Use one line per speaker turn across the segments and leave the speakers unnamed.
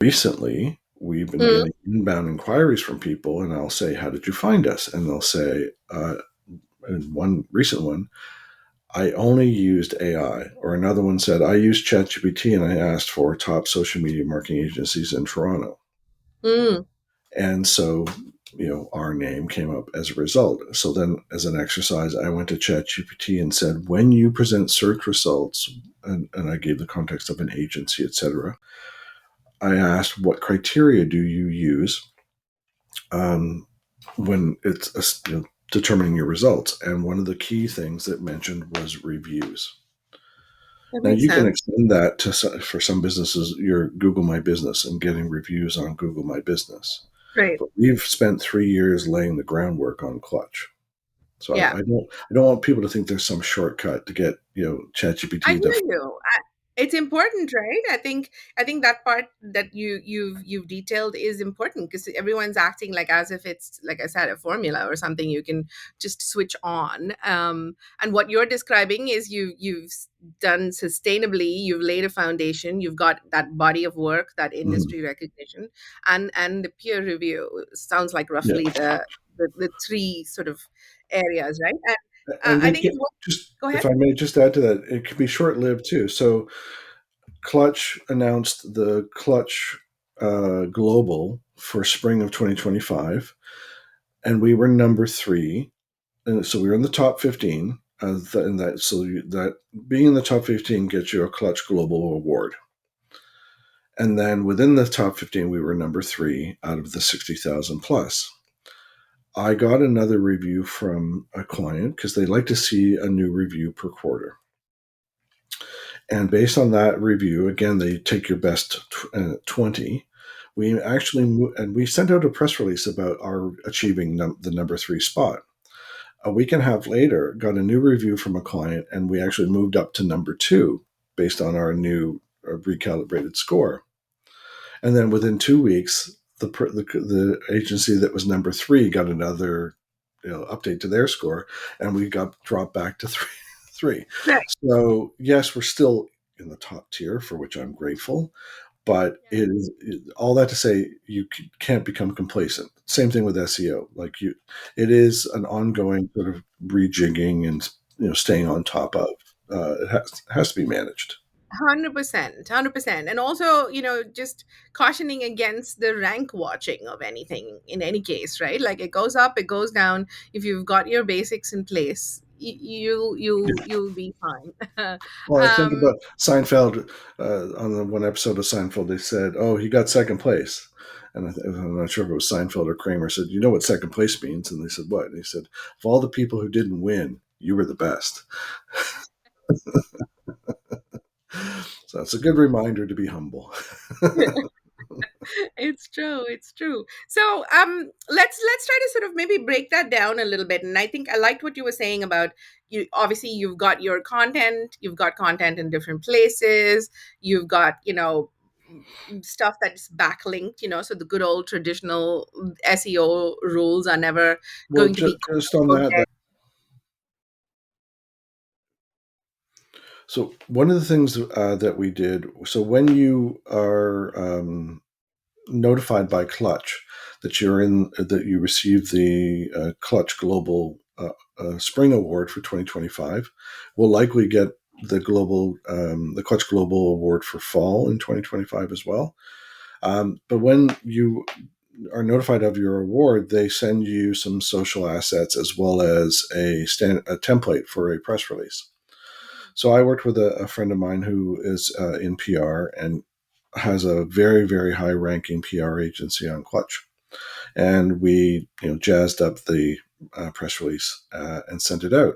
Recently, we've been
Mm.
getting inbound inquiries from people, and I'll say, "How did you find us?" And they'll say, in one recent one, "I only used AI." Or another one said, "I used ChatGPT and I asked for top social media marketing agencies in Toronto."
Mm.
And so, our name came up as a result. So then, as an exercise, I went to ChatGPT and said, when you present search results, and I gave the context of an agency, etc., I asked, what criteria do you use um, when it's determining your results? And one of the key things it mentioned was reviews.
That
Now
makes
you can
sense.
extend that to for some businesses, your Google My Business and getting reviews on Google My Business.
Right.
But we've spent 3 years laying the groundwork on Clutch. So
Yeah.
I don't want people to think there's some shortcut to get
I
ChatGPT to.
hear you. It's important, right? I think that part that you've detailed is important because everyone's acting like as if it's, like I said, a formula or something you can just switch on. And what you're describing is done sustainably. You've laid a foundation. You've got that body of work, that
Mhm.
industry recognition, and the peer review. Sounds like
Yeah,
roughly the three sort of areas, right? And
and
I
we
think
get
it's what.
just
Go ahead.
if I may just add to that, it can be short lived too. So Clutch announced the Clutch Global for spring of 2025, and we were number three. And so we were in the top 15. And that being in the top 15 gets you a Clutch Global Award. And then within the top 15, we were number three out of the 60,000 plus. I got another review from a client because they like to see a new review per quarter. And based on that review, again, they take your best 20. And we sent out a press release about our achieving the number three spot. A week and a half later, got a new review from a client, and we actually moved up to number two based on our new recalibrated score. And then within 2 weeks, the agency that was number three got another update to their score, and we got dropped back to three. Three.
Right.
So yes, we're still in the top tier, for which I'm grateful. But all that to say, you can't become complacent. Same thing with SEO. It is an ongoing sort of rejigging and staying on top of. It has to be managed.
100%, 100%. And also, just cautioning against the rank watching of anything in any case, right? Like it goes up, it goes down. If you've got your basics in place, you'll be fine.
Well, I think
um
about Seinfeld. On the one episode of Seinfeld, they said, "Oh, he got second place," and I'm not sure if it was Seinfeld or Kramer said, "You know what second place means?" And they said, "What?" And he said, "Of all the people who didn't win, you were the best." So it's a good reminder to be humble.
it's true, it's true. So let's try to sort of maybe break that down a little bit. And I think I liked what you were saying about, you obviously you've got your content, you've got content in different places, you've got stuff that's backlinked, so the good old traditional SEO rules are never
Well,
going to be
just on
quote
that,
unquote.
so one of the things that we did, so when you are notified by Clutch that you received the Clutch Global Spring Award for 2025, we'll likely get the Clutch Global Award for Fall in 2025 as well. But when you are notified of your award, they send you some social assets as well as a template for a press release. So I worked with a friend of mine who is in PR and has a very, very high ranking PR agency on Clutch. And we jazzed up the press release and sent it out.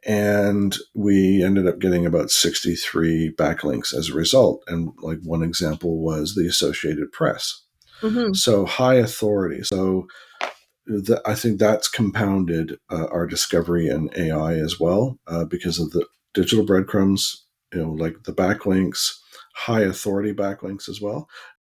And we ended up getting about 63 backlinks as a result. And like one example was the Associated Press.
Mhm.
So high authority. So I think that's compounded our discovery in AI as well because of the digital breadcrumbs, like the backlinks, high authority backlinks as well.